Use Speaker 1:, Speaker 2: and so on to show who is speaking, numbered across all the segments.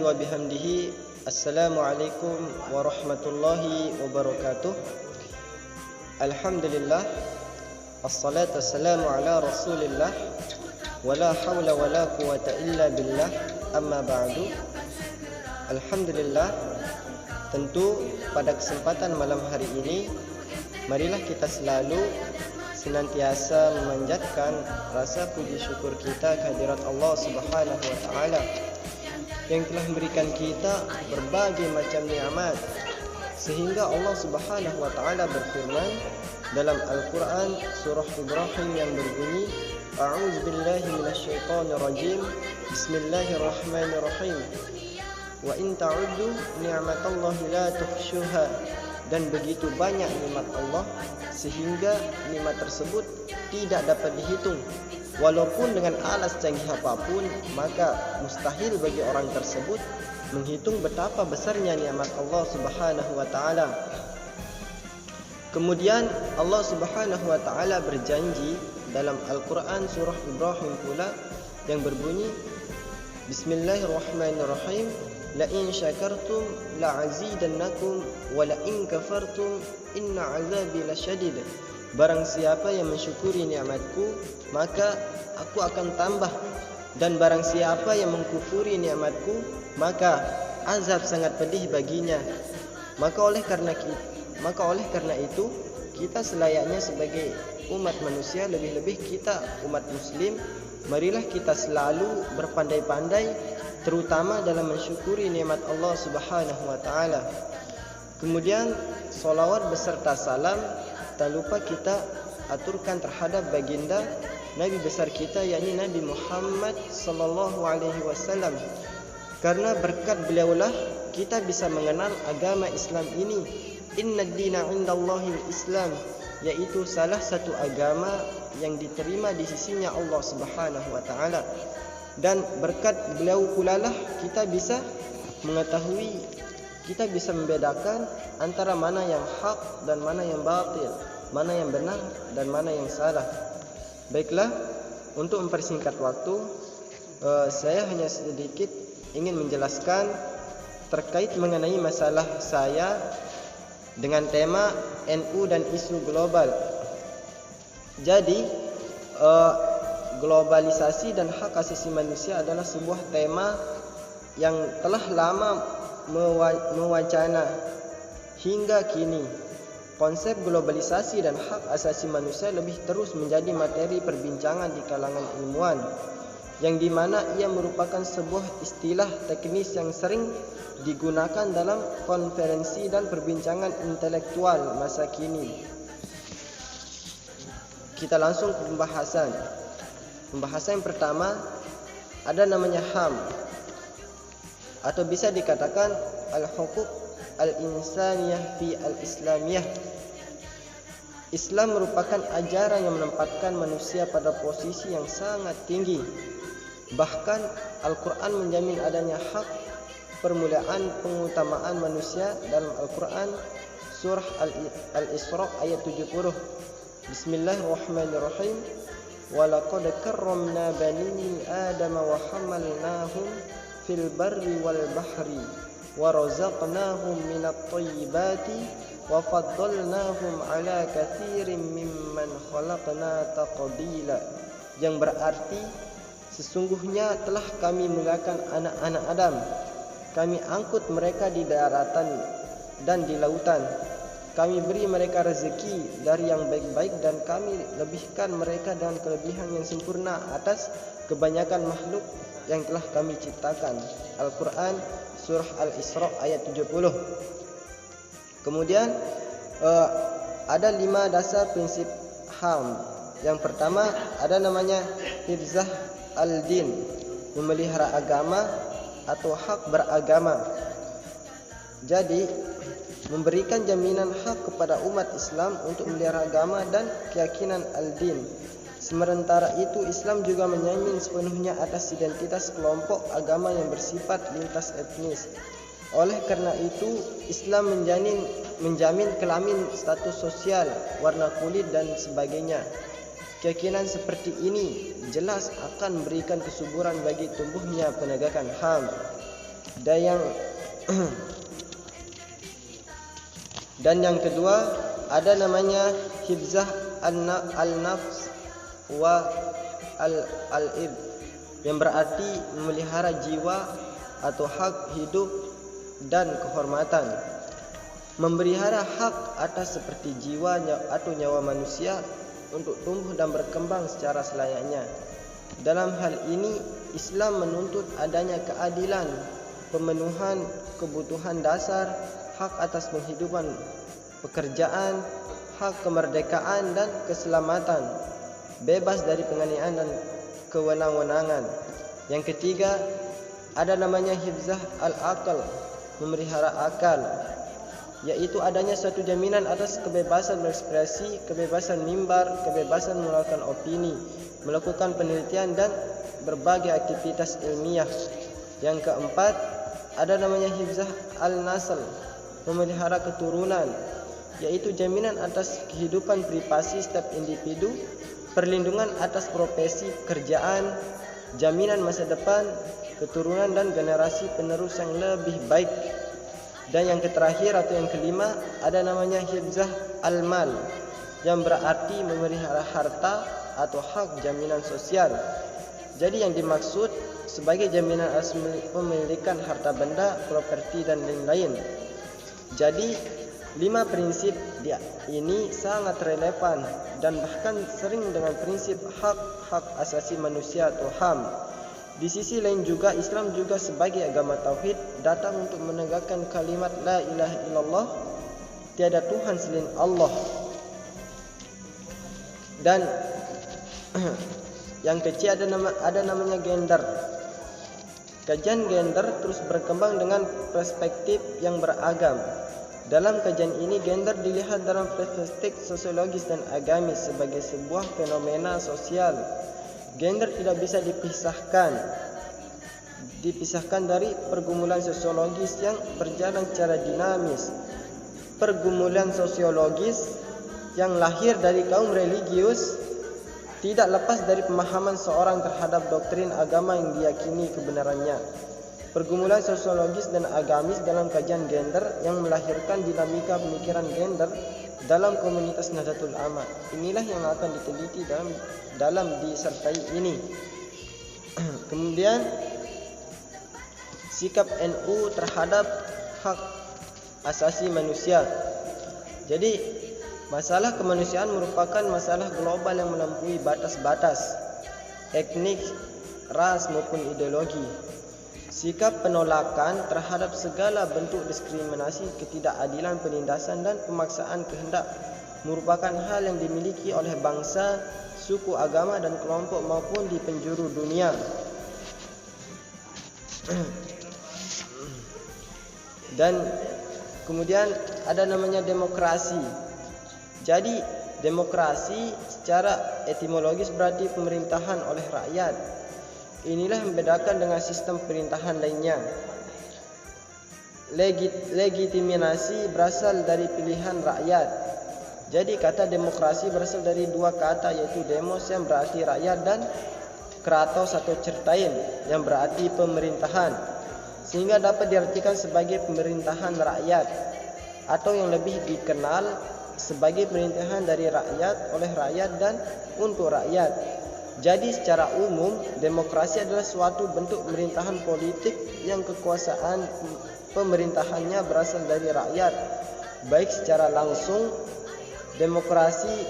Speaker 1: wa bihamdihi. Assalamualaikum warahmatullahi wabarakatuh. Alhamdulillah, assalatu wassalamu ala rasulillah, wala hawla wala quwata illa billah, amma ba'du. Alhamdulillah, tentu pada kesempatan malam hari ini, marilah kita selalu senantiasa memanjatkan rasa puji syukur kita kehadirat Allah Subhanahu wa taala yang telah memberikan kita berbagai macam nikmat, sehingga Allah Subhanahu wa taala berfirman dalam Al-Qur'an surah Ibrahim yang berbunyi, A'udzubillahi minasyaitonir rajim, Bismillahirrahmanirrahim. Wa in ta'uddu ni'matallahi la tuhsyuha. Dan begitu banyak nikmat Allah sehingga nikmat tersebut tidak dapat dihitung. Walaupun dengan alat canggih apapun, maka mustahil bagi orang tersebut menghitung betapa besarnya nikmat Allah Subhanahu wa taala. Kemudian Allah Subhanahu wa taala berjanji dalam Al-Qur'an surah Ibrahim pula yang berbunyi, Bismillahirrahmanirrahim, la in syakartum la azidannakum wa la in kafartum inna azabi lasyadid. Barang siapa yang mensyukuri nikmatku, maka aku akan tambah, dan barang siapa yang mengkufuri nikmatku, maka azab sangat pedih baginya. Maka oleh karena itu kita selayaknya sebagai umat manusia, lebih-lebih kita umat muslim, marilah kita selalu berpandai-pandai terutama dalam mensyukuri nikmat Allah Subhanahu wa taala. Kemudian salawat beserta salam tak lupa kita aturkan terhadap baginda Nabi besar kita, yakni Nabi Muhammad sallallahu alaihi wasallam. Karena berkat beliaulah kita bisa mengenal agama Islam ini. Innad dina 'indallahil Islam, yaitu salah satu agama yang diterima di sisinya Allah Subhanahu wa taala. Dan berkat beliau pula lah kita bisa mengetahui, kita bisa membedakan antara mana yang hak dan mana yang batil, mana yang benar dan mana yang salah. Baiklah, untuk mempersingkat waktu, saya hanya sedikit ingin menjelaskan terkait mengenai masalah saya dengan tema NU dan isu global. Jadi globalisasi dan hak asasi manusia adalah sebuah tema yang telah lama mewacana hingga kini. Konsep globalisasi dan hak asasi manusia lebih terus menjadi materi perbincangan di kalangan ilmuwan, yang dimana ia merupakan sebuah istilah teknis yang sering digunakan dalam konferensi dan perbincangan intelektual masa kini. Kita langsung ke pembahasan. Pembahasan yang pertama ada namanya HAM, atau bisa dikatakan al-huquq al-insaniyah fi al-islamiyah. Islam merupakan ajaran yang menempatkan manusia pada posisi yang sangat tinggi. Bahkan Al-Quran menjamin adanya hak permulaan pengutamaan manusia dalam Al-Quran surah Al-Isra ayat 70. Bismillahirrahmanirrahim. Walaqad karramna bani Adam wa hamalnahum fil barri wal bahri wa razaqnahum minat thayyibati wa faddalnahum ala katsirin mimman khalaqna taqdila. Yang berarti sesungguhnya telah kami muliakan anak-anak Adam, kami angkut mereka di daratan dan di lautan, kami beri mereka rezeki dari yang baik-baik, dan kami lebihkan mereka dengan kelebihan yang sempurna atas kebanyakan makhluk yang telah kami ciptakan. Al-Quran surah Al-Isra ayat 70. Kemudian ada 5 dasar prinsip HAM. Yang pertama ada namanya hifzah al-din, memelihara agama atau hak beragama. Jadi memberikan jaminan hak kepada umat Islam untuk memelihara agama dan keyakinan al-din. Sementara itu Islam juga menjamin sepenuhnya atas identitas kelompok agama yang bersifat lintas etnis. Oleh karena itu Islam menjamin kelamin, status sosial, warna kulit dan sebagainya. Keyakinan seperti ini jelas akan memberikan kesuburan bagi tumbuhnya penegakan HAM. Dan yang kedua ada namanya hifzah al-nafs wa al-ib, yang berarti memelihara jiwa atau hak hidup dan kehormatan. Memelihara hak atas seperti jiwa atau nyawa manusia untuk tumbuh dan berkembang secara selayaknya. Dalam hal ini Islam menuntut adanya keadilan, pemenuhan kebutuhan dasar, hak atas penghidupan, pekerjaan, hak kemerdekaan dan keselamatan, bebas dari penganiayaan dan kewenang-wenangan. Yang ketiga ada namanya hifzah al-aqal, memelihara akal, yaitu adanya suatu jaminan atas kebebasan berekspresi, kebebasan mimbar, kebebasan mengeluarkan opini, melakukan penelitian dan berbagai aktivitas ilmiah. Yang keempat ada namanya hifzah al-nasl, memelihara keturunan, yaitu jaminan atas kehidupan privasi setiap individu, perlindungan atas profesi pekerjaan, jaminan masa depan, keturunan dan generasi penerus yang lebih baik. Dan yang terakhir atau yang kelima ada namanya hifzah al-mal, yang berarti memelihara harta atau hak jaminan sosial. Jadi yang dimaksud sebagai jaminan atas pemilikan harta benda, properti dan lain-lain. Jadi 5 prinsip ini sangat relevan dan bahkan sering dengan prinsip hak asasi manusia atau HAM. Di sisi lain juga Islam juga sebagai agama tauhid datang untuk menegakkan kalimat la ilaha illallah, tiada Tuhan selain Allah. Dan yang kecil ada namanya gender. Kajian gender terus berkembang dengan perspektif yang beragam. Dalam kajian ini gender dilihat dalam perspektif sosiologis dan agamis sebagai sebuah fenomena sosial. Gender tidak bisa dipisahkan dari pergumulan sosiologis yang berjalan secara dinamis. Pergumulan sosiologis yang lahir dari kaum religius tidak lepas dari pemahaman seorang terhadap doktrin agama yang diyakini kebenarannya. Pergumulan sosiologis dan agamis dalam kajian gender yang melahirkan dinamika pemikiran gender dalam komunitas Nahdlatul Ulama. Inilah yang akan diteliti dalam disertai ini. Kemudian sikap NU terhadap hak asasi manusia. Jadi masalah kemanusiaan merupakan masalah global yang melampaui batas-batas etnik, ras maupun ideologi. Sikap penolakan terhadap segala bentuk diskriminasi, ketidakadilan, penindasan dan pemaksaan kehendak merupakan hal yang dimiliki oleh bangsa, suku, agama dan kelompok maupun di penjuru dunia. Dan kemudian ada namanya demokrasi. Jadi demokrasi secara etimologis berarti pemerintahan oleh rakyat. Inilah yang membedakan dengan sistem pemerintahan lainnya. Legitimasi berasal dari pilihan rakyat. Jadi kata demokrasi berasal dari 2 kata, yaitu demos yang berarti rakyat dan kratos atau certain yang berarti pemerintahan, sehingga dapat diartikan sebagai pemerintahan rakyat atau yang lebih dikenal sebagai pemerintahan dari rakyat, oleh rakyat dan untuk rakyat. Jadi secara umum demokrasi adalah suatu bentuk pemerintahan politik yang kekuasaan pemerintahannya berasal dari rakyat, baik secara langsung demokrasi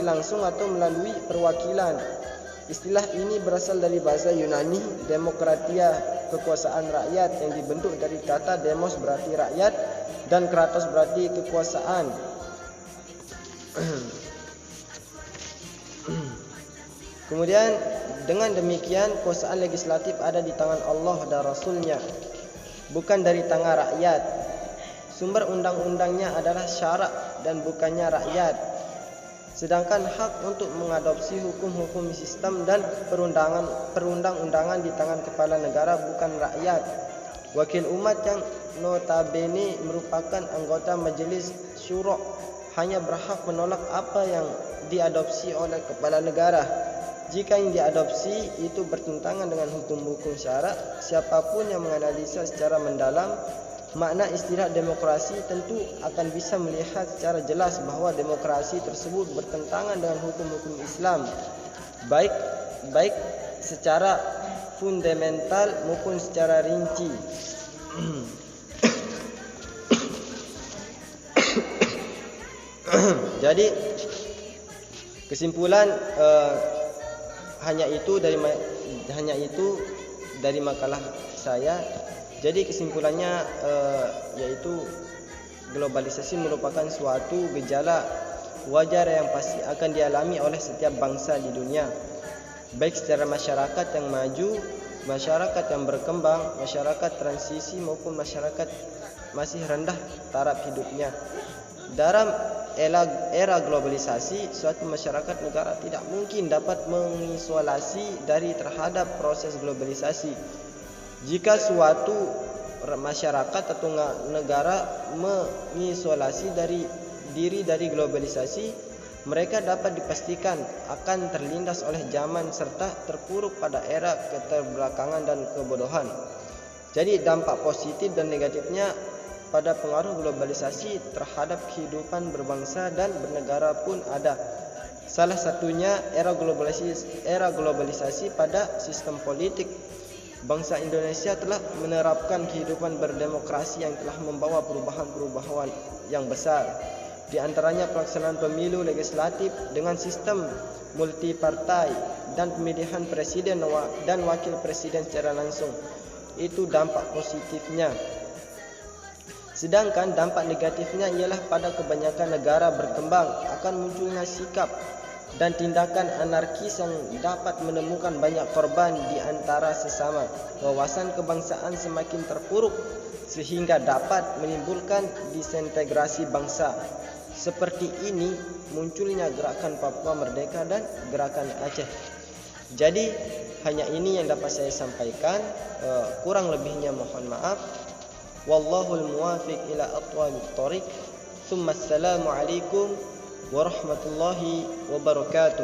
Speaker 1: langsung atau melalui perwakilan. Istilah ini berasal dari bahasa Yunani demokratia, kekuasaan rakyat, yang dibentuk dari kata demos berarti rakyat dan kratos berarti kekuasaan. Kemudian dengan demikian kekuasaan legislatif ada di tangan Allah dan Rasulnya, bukan dari tangan rakyat. Sumber undang-undangnya adalah syarak dan bukannya rakyat. Sedangkan hak untuk mengadopsi hukum-hukum sistem dan perundang-undangan di tangan kepala negara, bukan rakyat. Wakil umat yang notabene merupakan anggota majelis syuro hanya berhak menolak apa yang diadopsi oleh kepala negara. Jika yang diadopsi itu bertentangan dengan hukum-hukum syarak, siapapun yang menganalisa secara mendalam makna istilah demokrasi tentu akan bisa melihat secara jelas bahwa demokrasi tersebut bertentangan dengan hukum-hukum Islam, baik secara fundamental maupun secara rinci. Jadi kesimpulan hanya itu dari makalah saya. Jadi kesimpulannya yaitu globalisasi merupakan suatu gejala wajar yang pasti akan dialami oleh setiap bangsa di dunia, baik secara masyarakat yang maju, masyarakat yang berkembang, masyarakat transisi maupun masyarakat masih rendah taraf hidupnya. Dalam era globalisasi, suatu masyarakat negara tidak mungkin dapat mengisolasi dari terhadap proses globalisasi. Jika suatu masyarakat atau negara mengisolasi diri dari globalisasi, mereka dapat dipastikan akan terlindas oleh zaman serta terpuruk pada era keterbelakangan dan kebodohan. Jadi dampak positif dan negatifnya pada pengaruh globalisasi terhadap kehidupan berbangsa dan bernegara pun ada. Salah satunya era globalisasi pada sistem politik. Bangsa Indonesia telah menerapkan kehidupan berdemokrasi yang telah membawa perubahan-perubahan yang besar. Di antaranya pelaksanaan pemilu legislatif dengan sistem multipartai dan pemilihan presiden dan wakil presiden secara langsung. Itu dampak positifnya. Sedangkan dampak negatifnya ialah pada kebanyakan negara berkembang akan munculnya sikap dan tindakan anarkis yang dapat menemukan banyak korban di antara sesama. Wawasan kebangsaan semakin terpuruk sehingga dapat menimbulkan disintegrasi bangsa. Seperti ini munculnya gerakan Papua Merdeka dan gerakan Aceh. Jadi hanya ini yang dapat saya sampaikan, kurang lebihnya mohon maaf. Wallahul muwafiq ila aqwamit thoriq. Assalamu alaikum warahmatullahi wabarakatuh.